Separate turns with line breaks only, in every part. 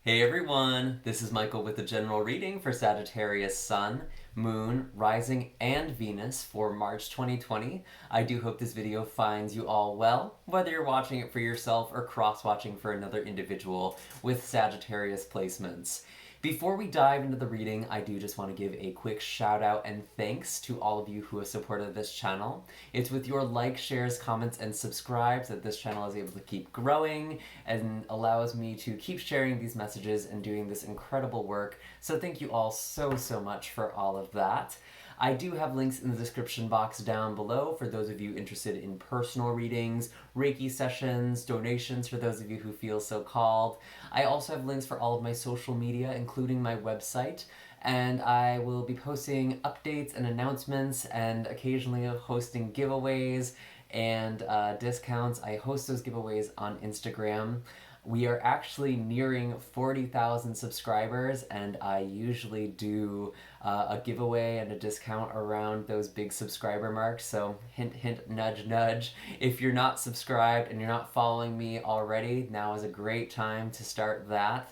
Hey everyone, this is Michael with the general reading for Sagittarius Sun, Moon, Rising, and Venus for March 2020. I do hope this video finds you all well, whether you're watching it for yourself or cross-watching for another individual with Sagittarius placements. Before we dive into the reading, I do just want to give a quick shout out and thanks to all of you who have supported this channel. It's with your likes, shares, comments, and subscribes that this channel is able to keep growing and allows me to keep sharing these messages and doing this incredible work. So thank you all so much for all of that. I do have links in the description box down below for those of you interested in personal readings, Reiki sessions, donations for those of you who feel so called. I also have links for all of my social media, including my website, and I will be posting updates and announcements and occasionally hosting giveaways and discounts. I host those giveaways on Instagram. We are actually nearing 40,000 subscribers, and I usually do a giveaway and a discount around those big subscriber marks. So hint, hint, nudge, nudge. If you're not subscribed and you're not following me already, now is a great time to start that.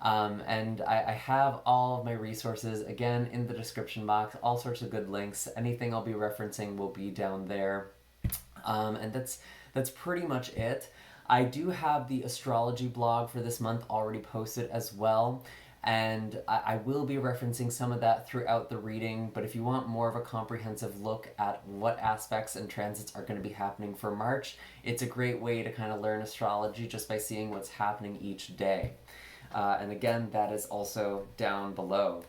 And I have all of my resources, again, in the description box, all sorts of good links. Anything I'll be referencing will be down there. And that's pretty much it. I do have the astrology blog for this month already posted as well, and I will be referencing some of that throughout the reading, but if you want more of a comprehensive look at what aspects and transits are going to be happening for March, it's a great way to kind of learn astrology just by seeing what's happening each day. And again, that is also down below.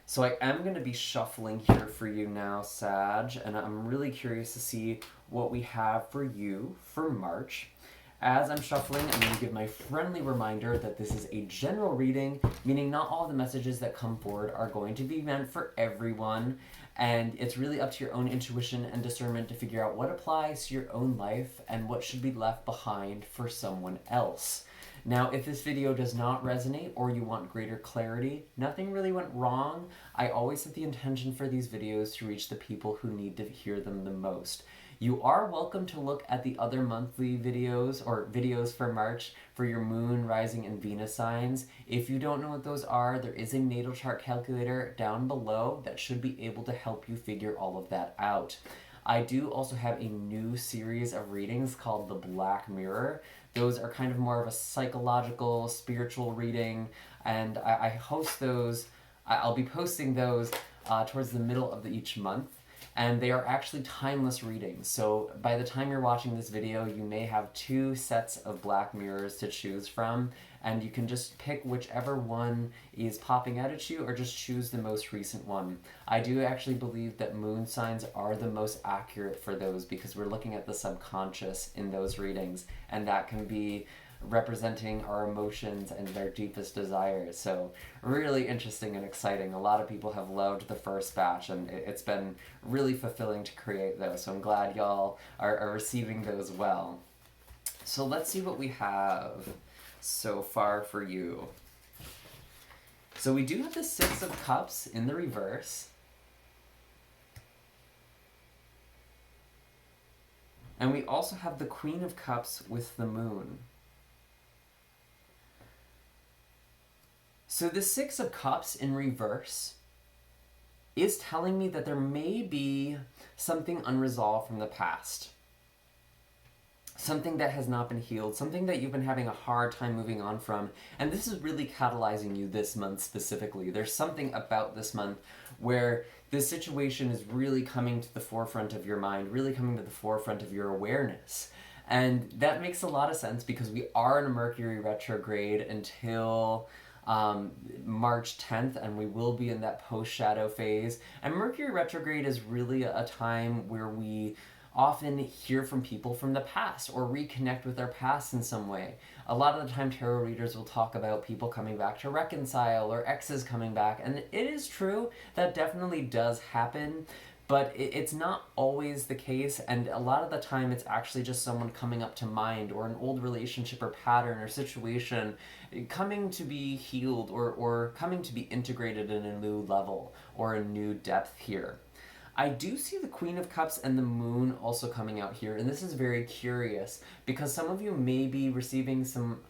So I am going to be shuffling here for you now, Sag, and I'm really curious to see what we have for you for March. As I'm shuffling, I'm going to give my friendly reminder that this is a general reading, meaning not all the messages that come forward are going to be meant for everyone, and it's really up to your own intuition and discernment to figure out what applies to your own life and what should be left behind for someone else. Now, if this video does not resonate or you want greater clarity, nothing really went wrong. I always set the intention for these videos to reach the people who need to hear them the most. You are welcome to look at the other monthly videos or videos for March for your moon, rising, and Venus signs. If you don't know what those are, there is a natal chart calculator down below that should be able to help you figure all of that out. I do also have a new series of readings called The Black Mirror. Those are kind of more of a psychological, spiritual reading, and I host those. I'll be posting those towards the middle of each month. And they are actually timeless readings. So by the time you're watching this video, you may have 2 sets of black mirrors to choose from, and you can just pick whichever one is popping out at you or just choose the most recent one. I do actually believe that moon signs are the most accurate for those because we're looking at the subconscious in those readings, and that can be representing our emotions and their deepest desires. So really interesting and exciting. A lot of people have loved the first batch, and it's been really fulfilling to create those. So I'm glad y'all are receiving those well. So let's see what we have so far for you. So we do have the 6 of Cups in the reverse. And we also have the Queen of Cups with the moon. So the 6 of Cups in reverse is telling me that there may be something unresolved from the past. Something that has not been healed, something that you've been having a hard time moving on from, and this is really catalyzing you this month specifically. There's something about this month where this situation is really coming to the forefront of your mind, really coming to the forefront of your awareness. And that makes a lot of sense because we are in a Mercury retrograde until March 10th, and we will be in that post-shadow phase. And Mercury retrograde is really a time where we often hear from people from the past or reconnect with their past in some way. A lot of the time tarot readers will talk about people coming back to reconcile or exes coming back, and it is true, that definitely does happen, but it's not always the case, and a lot of the time it's actually just someone coming up to mind or an old relationship or pattern or situation coming to be healed or coming to be integrated in a new level or a new depth here. I do see the Queen of Cups and the Moon also coming out here, and this is very curious because some of you may be receiving some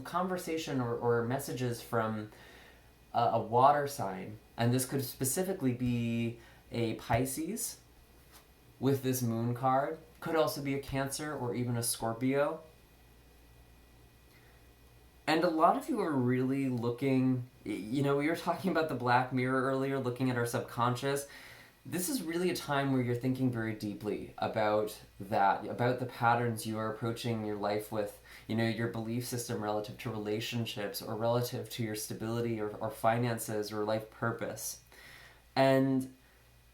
conversation or messages from a water sign, and this could specifically be a Pisces with this Moon card. Could also be a Cancer or even a Scorpio. And a lot of you are really looking, we were talking about the Black Mirror earlier, looking at our subconscious. This is really a time where you're thinking very deeply about that, about the patterns you are approaching your life with, your belief system relative to relationships or relative to your stability or finances or life purpose. And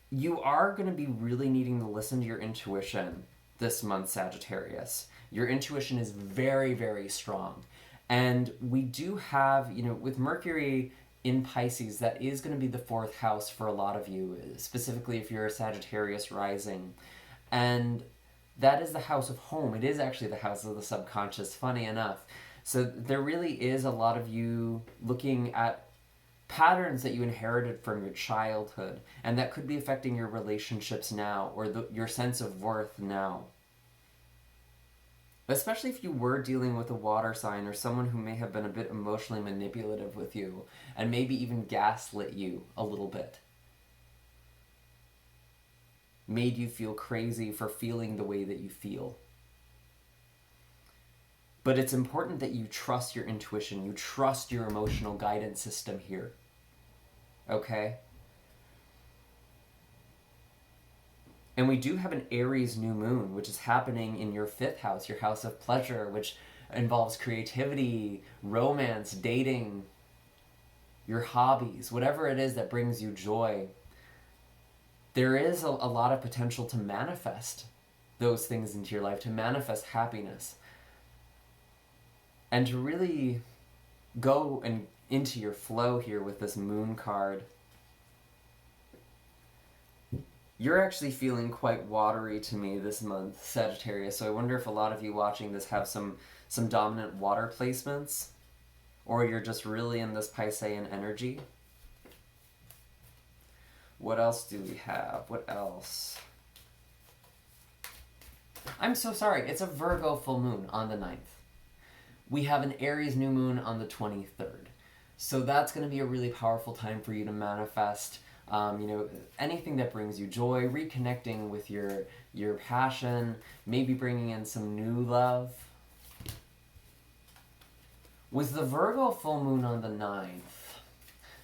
you are going to be really needing to listen to your intuition this month, Sagittarius. Your intuition is very, very strong. And we do have, with Mercury in Pisces, that is going to be the fourth house for a lot of you, specifically if you're a Sagittarius rising. And that is the house of home. It is actually the house of the subconscious, funny enough. So there really is a lot of you looking at patterns that you inherited from your childhood, and that could be affecting your relationships now or your sense of worth now. Especially if you were dealing with a water sign or someone who may have been a bit emotionally manipulative with you and maybe even gaslit you a little bit. Made you feel crazy for feeling the way that you feel. But it's important that you trust your intuition, you trust your emotional guidance system here. Okay? And we do have an Aries new moon, which is happening in your fifth house, your house of pleasure, which involves creativity, romance, dating, your hobbies, whatever it is that brings you joy. There is a lot of potential to manifest those things into your life, to manifest happiness. And to really go and into your flow here with this moon card. You're actually feeling quite watery to me this month, Sagittarius, so I wonder if a lot of you watching this have some dominant water placements, or you're just really in this Piscean energy. What else do we have? What else? I'm so sorry, it's a Virgo full moon on the 9th. We have an Aries new moon on the 23rd. So that's going to be a really powerful time for you to manifest anything that brings you joy, reconnecting with your passion, maybe bringing in some new love. With the Virgo full moon on the 9th,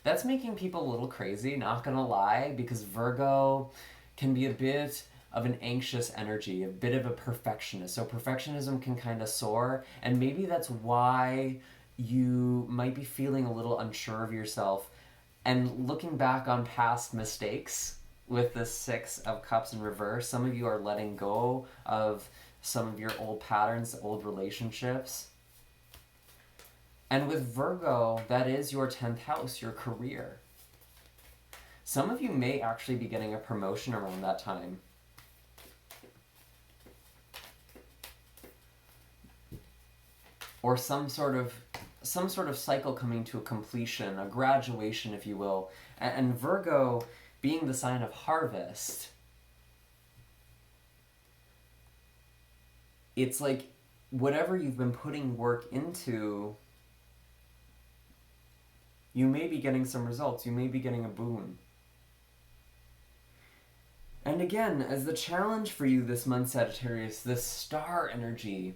that's making people a little crazy, not gonna lie, because Virgo can be a bit of an anxious energy, a bit of a perfectionist. So perfectionism can kind of soar, and maybe that's why you might be feeling a little unsure of yourself. And looking back on past mistakes with the Six of Cups in reverse, some of you are letting go of some of your old patterns, old relationships. And with Virgo, that is your 10th house, your career. Some of you may actually be getting a promotion around that time. Or some sort of cycle coming to a completion, a graduation, if you will. And Virgo, being the sign of harvest, it's like whatever you've been putting work into, you may be getting some results. You may be getting a boon. And again, as the challenge for you this month, Sagittarius, this star energy,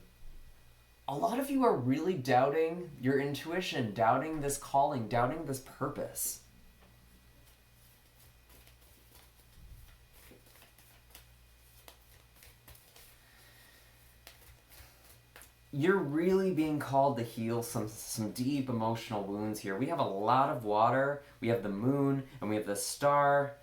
a lot of you are really doubting your intuition, doubting this calling, doubting this purpose. You're really being called to heal some deep emotional wounds here. We have a lot of water, we have the moon, and we have the star.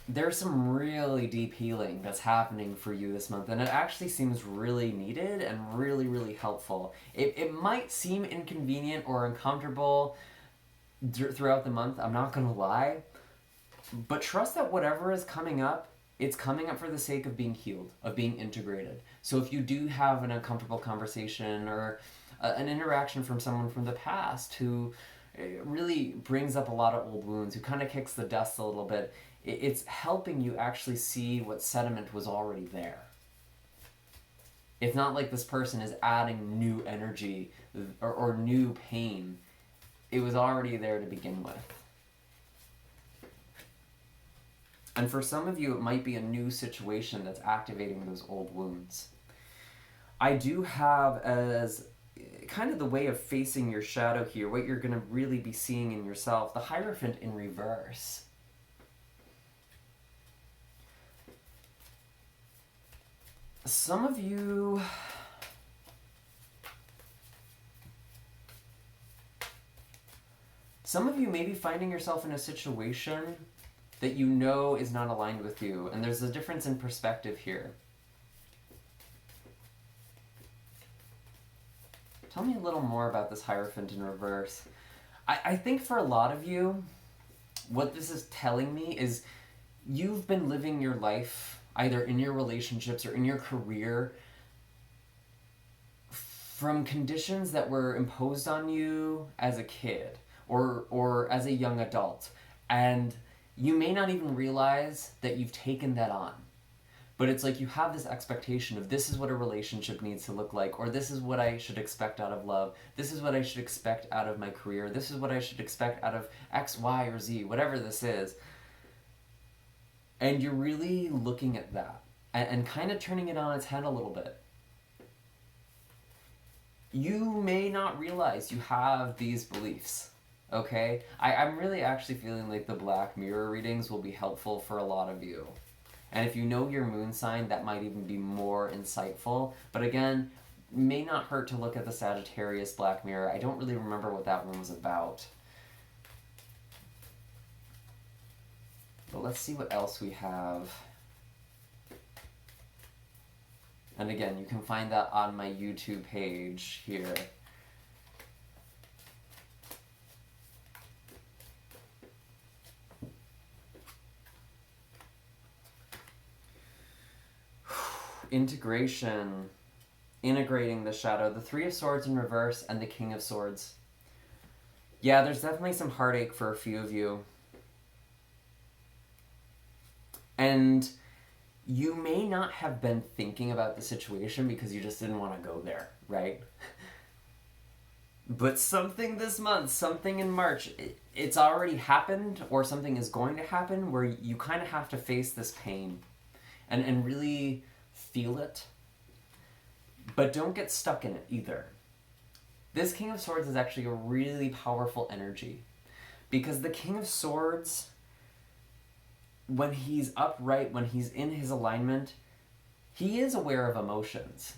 There's some really deep healing that's happening for you this month, and it actually seems really needed and really, really helpful. It might seem inconvenient or uncomfortable throughout the month, I'm not going to lie, but trust that whatever is coming up, it's coming up for the sake of being healed, of being integrated. So if you do have an uncomfortable conversation or an interaction from someone from the past who really brings up a lot of old wounds, who kind of kicks the dust a little bit, It's helping you actually see what sediment was already there. It's not like this person is adding new energy or new pain. It was already there to begin with. And for some of you, it might be a new situation that's activating those old wounds. I do have as kind of the way of facing your shadow here, what you're going to really be seeing in yourself, the Hierophant in reverse. Some of you may be finding yourself in a situation that you know is not aligned with you, and there's a difference in perspective here. Tell me a little more about this Hierophant in reverse. I think for a lot of you, what this is telling me is you've been living your life, either in your relationships or in your career, from conditions that were imposed on you as a kid or as a young adult. And you may not even realize that you've taken that on. But it's like you have this expectation of this is what a relationship needs to look like, or this is what I should expect out of love, this is what I should expect out of my career, this is what I should expect out of X, Y, or Z, whatever this is. And you're really looking at that and kind of turning it on its head a little bit. You may not realize you have these beliefs, okay? I'm really actually feeling like the Black Mirror readings will be helpful for a lot of you. And if you know your moon sign, that might even be more insightful. But again, may not hurt to look at the Sagittarius Black Mirror. I don't really remember what that one was about. But let's see what else we have. And again, you can find that on my YouTube page here. Integration, integrating the shadow, the Three of Swords in reverse, and the King of Swords. Yeah, there's definitely some heartache for a few of you. And you may not have been thinking about the situation because you just didn't want to go there, right? But something this month, something in March, it's already happened, or something is going to happen where you kind of have to face this pain and really feel it, but don't get stuck in it either. This King of Swords is actually a really powerful energy, because the King of Swords, when he's upright, when he's in his alignment, he is aware of emotions,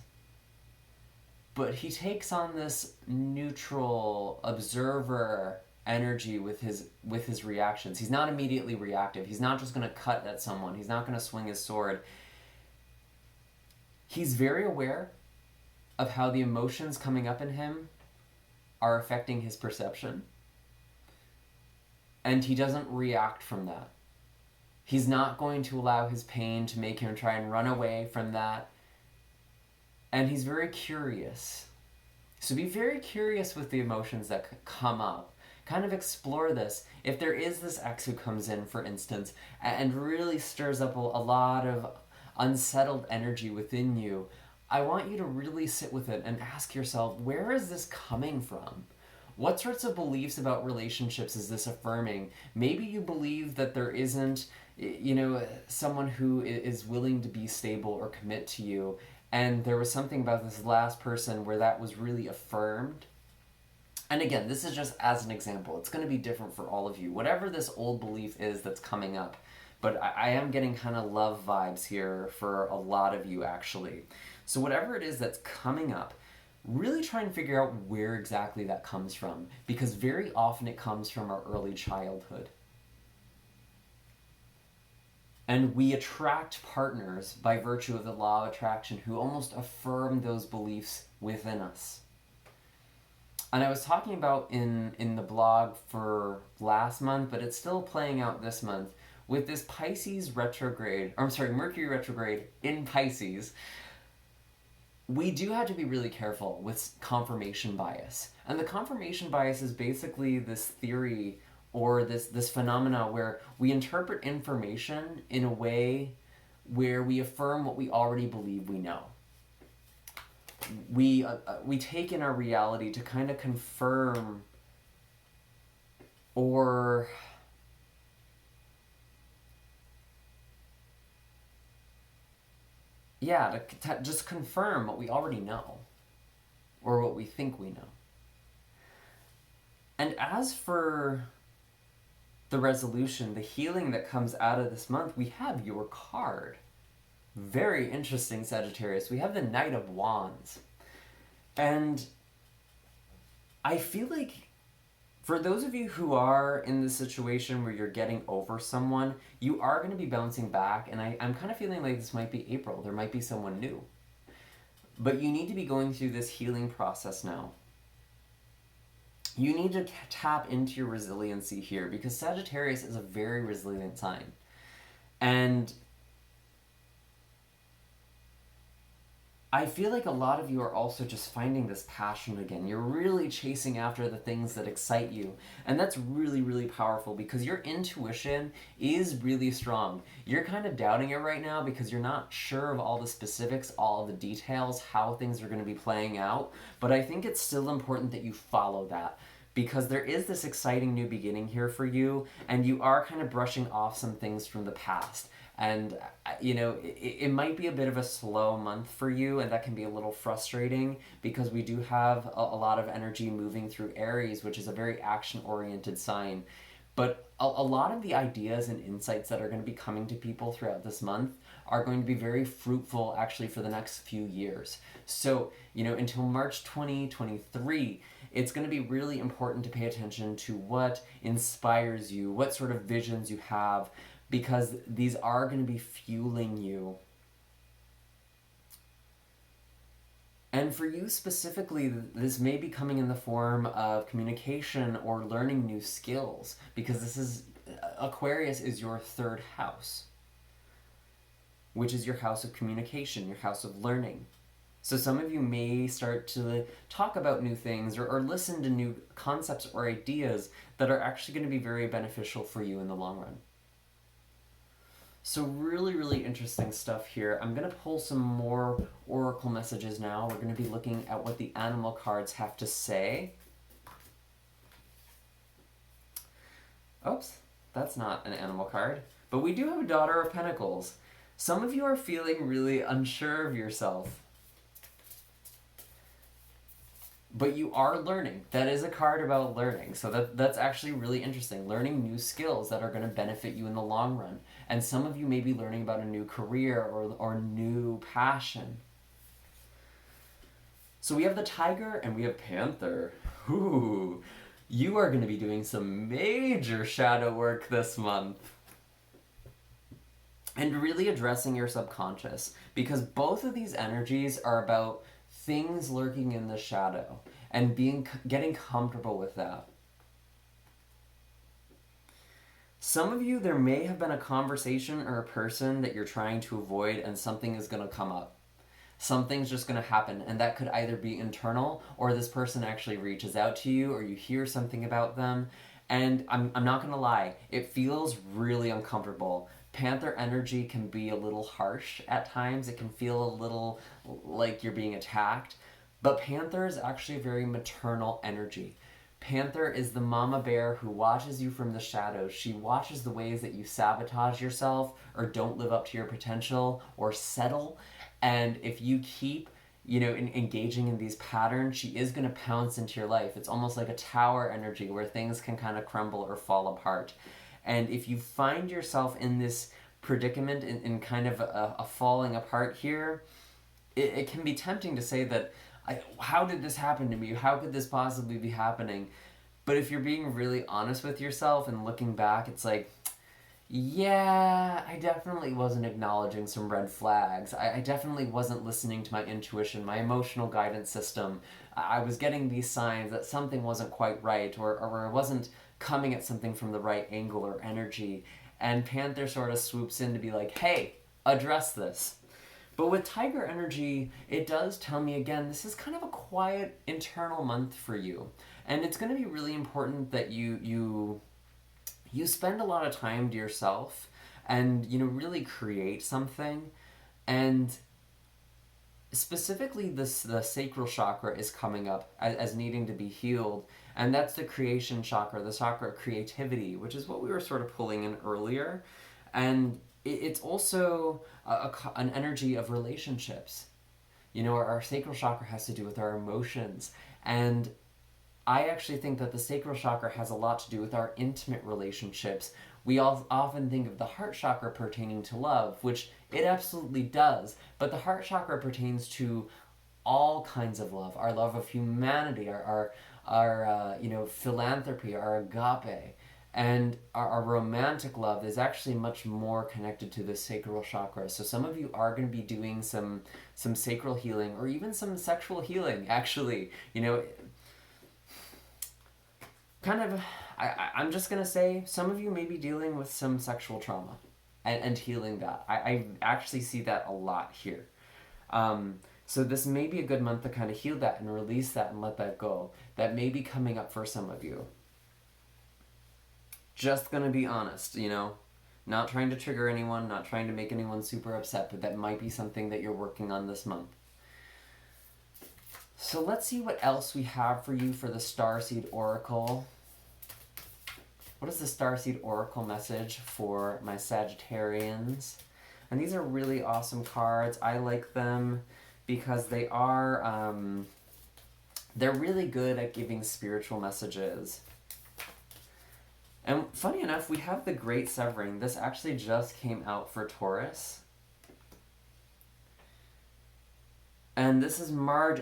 but he takes on this neutral observer energy with his reactions. He's not immediately reactive. He's not just going to cut at someone. He's not going to swing his sword. He's very aware of how the emotions coming up in him are affecting his perception. And he doesn't react from that. He's not going to allow his pain to make him try and run away from that. And he's very curious. So be very curious with the emotions that come up. Kind of explore this. If there is this ex who comes in, for instance, and really stirs up a lot of unsettled energy within you, I want you to really sit with it and ask yourself, where is this coming from? What sorts of beliefs about relationships is this affirming? Maybe you believe that there isn't, someone who is willing to be stable or commit to you, and there was something about this last person where that was really affirmed. And again, this is just as an example. It's going to be different for all of you. Whatever this old belief is that's coming up, but I am getting kind of love vibes here for a lot of you, actually. So whatever it is that's coming up, really try and figure out where exactly that comes from, because very often it comes from our early childhood. And we attract partners by virtue of the law of attraction who almost affirm those beliefs within us. And I was talking about in the blog for last month, but it's still playing out this month, with this Mercury retrograde in Pisces. We do have to be really careful with confirmation bias. And the confirmation bias is basically this theory or this phenomena where we interpret information in a way where we affirm what we already believe we know. We take in our reality to kind of confirm or to just confirm what we already know or what we think we know. And as for the resolution, the healing that comes out of this month, we have your card. Very interesting, Sagittarius. We have the Knight of Wands. And I feel like for those of you who are in the situation where you're getting over someone, you are going to be bouncing back. And I'm kind of feeling like this might be April. There might be someone new. But you need to be going through this healing process now. You need to tap into your resiliency here, because Sagittarius is a very resilient sign. And I feel like a lot of you are also just finding this passion again. You're really chasing after the things that excite you. And that's really, really powerful, because your intuition is really strong. You're kind of doubting it right now because you're not sure of all the specifics, all of the details, how things are going to be playing out. But I think it's still important that you follow that, because there is this exciting new beginning here for you, and you are kind of brushing off some things from the past. And, you know, it might be a bit of a slow month for you, and that can be a little frustrating, because we do have a lot of energy moving through Aries, which is a very action-oriented sign. But a lot of the ideas and insights that are going to be coming to people throughout this month are going to be very fruitful, actually, for the next few years. So, you know, until March 2023, it's going to be really important to pay attention to what inspires you, what sort of visions you have, because these are going to be fueling you. And for you specifically, this may be coming in the form of communication or learning new skills, because this is, Aquarius is your third house, which is your house of communication, your house of learning. So some of you may start to talk about new things or listen to new concepts or ideas that are actually going to be very beneficial for you in the long run. So really, really interesting stuff here. I'm going to pull some more oracle messages now. We're going to be looking at what the animal cards have to say. Oops, that's not an animal card. But we do have a Daughter of Pentacles. Some of you are feeling really unsure of yourself. But you are learning. That is a card about learning. So that's actually really interesting. Learning new skills that are going to benefit you in the long run. And some of you may be learning about a new career or new passion. So we have the Tiger and we have Panther. Ooh, you are going to be doing some major shadow work this month. And really addressing your subconscious. Because both of these energies are about things lurking in the shadow and getting comfortable with that. Some of you, there may have been a conversation or a person that you're trying to avoid, and something is going to come up. Something's just going to happen, and that could either be internal, or this person actually reaches out to you, or you hear something about them. And I'm not going to lie, it feels really uncomfortable. Panther energy can be a little harsh at times. It can feel a little like you're being attacked. But Panther is actually a very maternal energy. Panther is the mama bear who watches you from the shadows. She watches the ways that you sabotage yourself or don't live up to your potential or settle. And if you keep, you know, engaging in these patterns, she is going to pounce into your life. It's almost like a tower energy where things can kind of crumble or fall apart. And if you find yourself in this predicament, in kind of a falling apart here, it can be tempting to say that, how did this happen to me? How could this possibly be happening? But if you're being really honest with yourself and looking back, it's like, yeah, I definitely wasn't acknowledging some red flags. I definitely wasn't listening to my intuition, my emotional guidance system. I was getting these signs that something wasn't quite right, or I wasn't coming at something from the right angle or energy. And Panther sort of swoops in to be like, hey, address this. But with Tiger energy, it does tell me again, this is kind of a quiet internal month for you. And it's going to be really important that you you spend a lot of time to yourself and, really create something. And specifically, the sacral chakra is coming up as needing to be healed. And that's the creation chakra, the chakra of creativity, which is what we were sort of pulling in earlier. And it's also an energy of relationships. Our sacral chakra has to do with our emotions. And I actually think that the sacral chakra has a lot to do with our intimate relationships. We all often think of the heart chakra pertaining to love, which it absolutely does. But the heart chakra pertains to all kinds of love: our love of humanity, our philanthropy, our agape. And our romantic love is actually much more connected to the sacral chakra. So some of you are going to be doing some sacral healing, or even some sexual healing, actually. I'm just going to say, some of you may be dealing with some sexual trauma and healing that. I actually see that a lot here. So this may be a good month to kind of heal that and release that and let that go. That may be coming up for some of you. Just gonna be honest, not trying to trigger anyone, not trying to make anyone super upset, but that might be something that you're working on this month. So let's see what else we have for you for the Starseed Oracle. What is the Starseed Oracle message for my Sagittarians? And these are really awesome cards. I like them because they are, they're really good at giving spiritual messages. And funny enough, we have the Great Severing. This actually just came out for Taurus. And this is Mars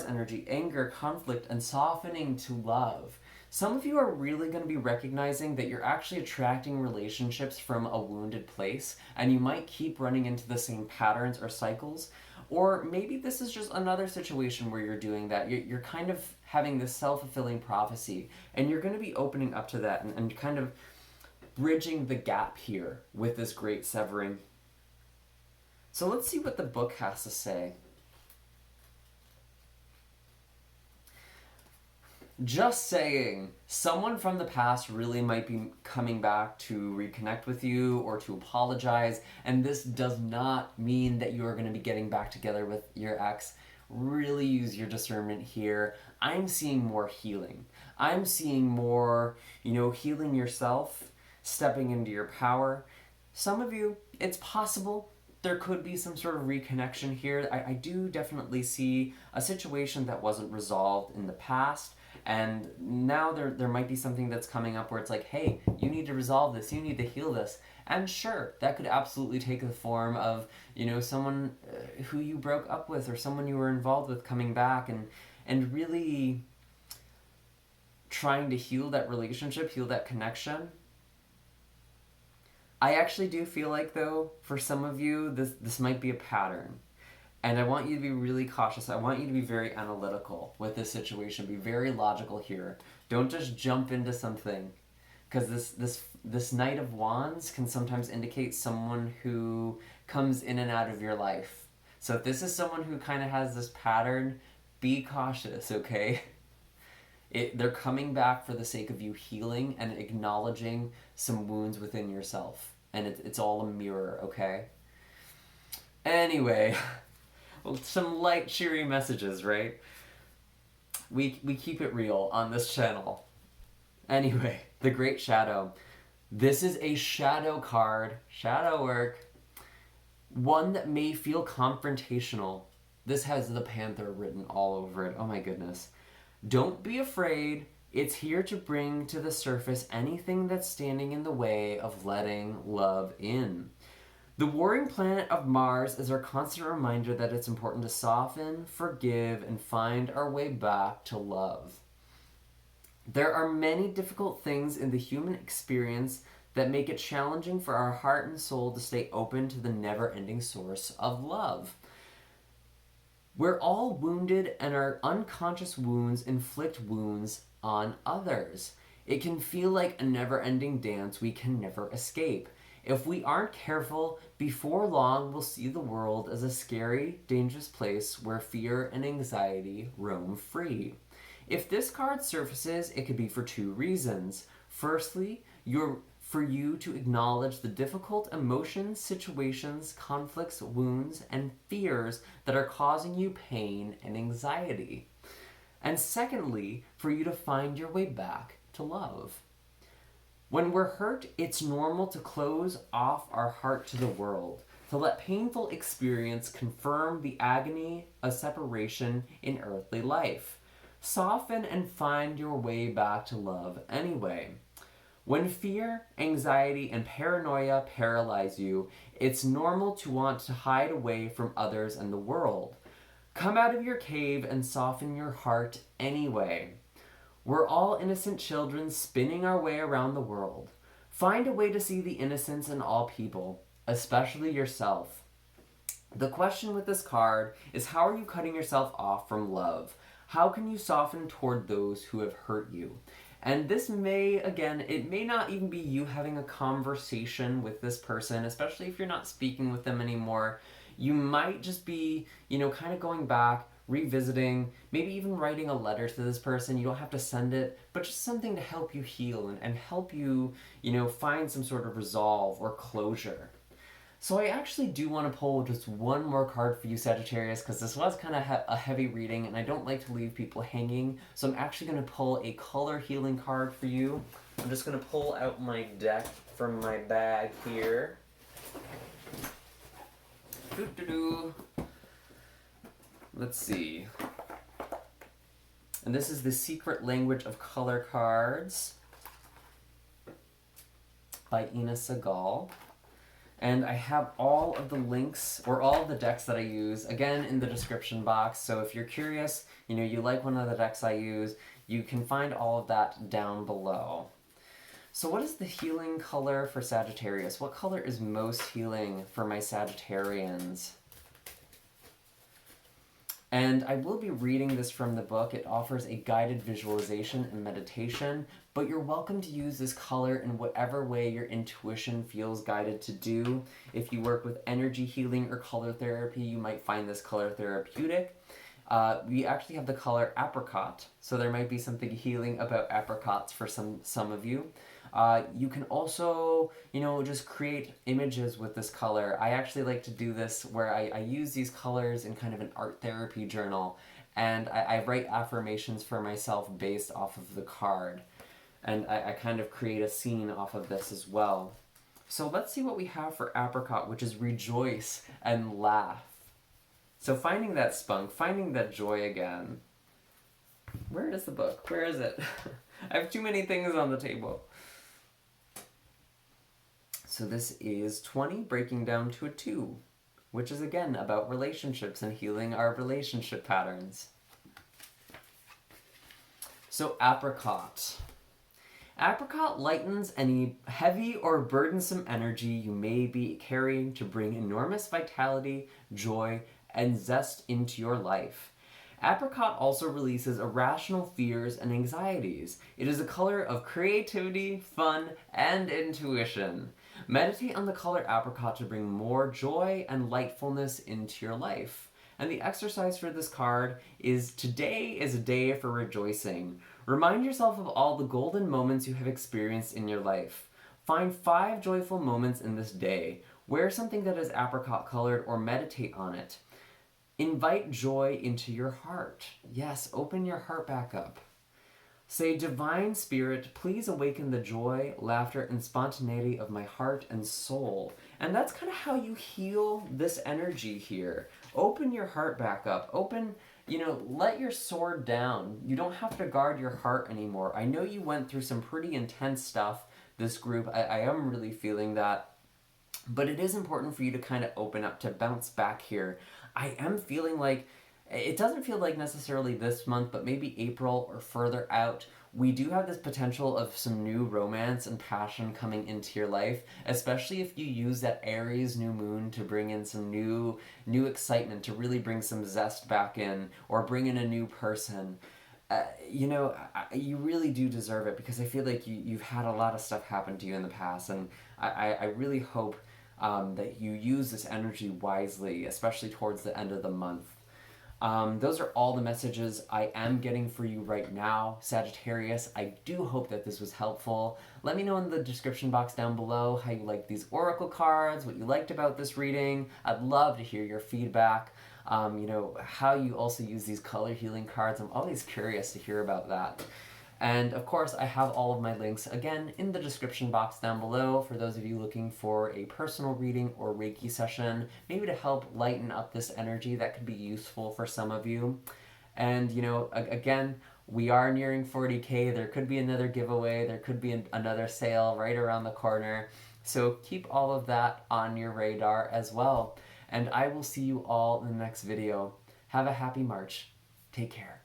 energy, anger, conflict, and softening to love. Some of you are really going to be recognizing that you're actually attracting relationships from a wounded place, and you might keep running into the same patterns or cycles. Or maybe this is just another situation where you're doing that. You're kind of having this self-fulfilling prophecy, and you're going to be opening up to that and kind of bridging the gap here with this Great Severing. So let's see what the book has to say. Just saying, someone from the past really might be coming back to reconnect with you or to apologize, and this does not mean that you are going to be getting back together with your ex. Really use your discernment here. I'm seeing more healing. I'm seeing more, healing yourself, stepping into your power. Some of you, it's possible there could be some sort of reconnection here. I do definitely see a situation that wasn't resolved in the past. And now there might be something that's coming up where it's like, hey, you need to resolve this, you need to heal this. And sure, that could absolutely take the form of, someone who you broke up with or someone you were involved with coming back and really trying to heal that relationship, heal that connection. I actually do feel like, though, for some of you, this might be a pattern. And I want you to be really cautious. I want you to be very analytical with this situation. Be very logical here. Don't just jump into something. Because this Knight of Wands can sometimes indicate someone who comes in and out of your life. So if this is someone who kind of has this pattern, be cautious, okay? They're coming back for the sake of you healing and acknowledging some wounds within yourself. And it's all a mirror, okay? Anyway... Well, some light, cheery messages, right? We keep it real on this channel. Anyway, the Great Shadow. This is a shadow card, shadow work. One that may feel confrontational. This has the panther written all over it. Oh my goodness. Don't be afraid. It's here to bring to the surface anything that's standing in the way of letting love in. The warring planet of Mars is our constant reminder that it's important to soften, forgive, and find our way back to love. There are many difficult things in the human experience that make it challenging for our heart and soul to stay open to the never-ending source of love. We're all wounded, and our unconscious wounds inflict wounds on others. It can feel like a never-ending dance we can never escape. If we aren't careful, before long we'll see the world as a scary, dangerous place where fear and anxiety roam free. If this card surfaces, it could be for two reasons. Firstly, for you to acknowledge the difficult emotions, situations, conflicts, wounds, and fears that are causing you pain and anxiety. And secondly, for you to find your way back to love. When we're hurt, it's normal to close off our heart to the world, to let painful experience confirm the agony of separation in earthly life. Soften and find your way back to love anyway. When fear, anxiety, and paranoia paralyze you, it's normal to want to hide away from others and the world. Come out of your cave and soften your heart anyway. We're all innocent children spinning our way around the world. Find a way to see the innocence in all people, especially yourself. The question with this card is, how are you cutting yourself off from love? How can you soften toward those who have hurt you? And this may, again, it may not even be you having a conversation with this person, especially if you're not speaking with them anymore. You might just be, kind of going back, revisiting, maybe even writing a letter to this person. You don't have to send it, but just something to help you heal and help you, find some sort of resolve or closure. So I actually do want to pull just one more card for you, Sagittarius, because this was kind of a heavy reading, and I don't like to leave people hanging. So I'm actually going to pull a color healing card for you. I'm just going to pull out my deck from my bag here. Doo-doo-doo. Let's see. And this is the Secret Language of Color cards by Segal. And I have all of the links, or all of the decks that I use, again, in the description box. So if you're curious, you like one of the decks I use, you can find all of that down below. So what is the healing color for Sagittarius? What color is most healing for my Sagittarians? And I will be reading this from the book. It offers a guided visualization and meditation, but you're welcome to use this color in whatever way your intuition feels guided to do. If you work with energy healing or color therapy, you might find this color therapeutic. We actually have the color apricot, so there might be something healing about apricots for some of you. You can also, just create images with this color. I actually like to do this where I use these colors in kind of an art therapy journal, and I write affirmations for myself based off of the card. And I kind of create a scene off of this as well. So let's see what we have for apricot, which is rejoice and laugh. So finding that spunk, finding that joy again. Where is the book? Where is it? I have too many things on the table. So this is 20 breaking down to a 2, which is again about relationships and healing our relationship patterns. So apricot. Apricot lightens any heavy or burdensome energy you may be carrying to bring enormous vitality, joy, and zest into your life. Apricot also releases irrational fears and anxieties. It is a color of creativity, fun, and intuition. Meditate on the color apricot to bring more joy and lightfulness into your life. And the exercise for this card is, today is a day for rejoicing. Remind yourself of all the golden moments you have experienced in your life. Find 5 joyful moments in this day. Wear something that is apricot colored or meditate on it. Invite joy into your heart. Yes, open your heart back up. Say, Divine Spirit, please awaken the joy, laughter, and spontaneity of my heart and soul. And that's kind of how you heal this energy here. Open your heart back up. Let your sword down. You don't have to guard your heart anymore. I know you went through some pretty intense stuff, this group. I am really feeling that. But it is important for you to kind of open up, to bounce back here. I am feeling like, it doesn't feel like necessarily this month, but maybe April or further out, we do have this potential of some new romance and passion coming into your life, especially if you use that Aries new moon to bring in some new excitement, to really bring some zest back in, or bring in a new person. You really do deserve it, because I feel like you've had a lot of stuff happen to you in the past, and I really hope that you use this energy wisely, especially towards the end of the month. Those are all the messages I am getting for you right now, Sagittarius. I do hope that this was helpful. Let me know in the description box down below how you like these oracle cards, what you liked about this reading. I'd love to hear your feedback. How you also use these color healing cards. I'm always curious to hear about that. And of course, I have all of my links again in the description box down below for those of you looking for a personal reading or Reiki session, maybe to help lighten up this energy that could be useful for some of you. And, again, we are nearing 40K. There could be another giveaway. There could be another sale right around the corner. So keep all of that on your radar as well. And I will see you all in the next video. Have a happy March. Take care.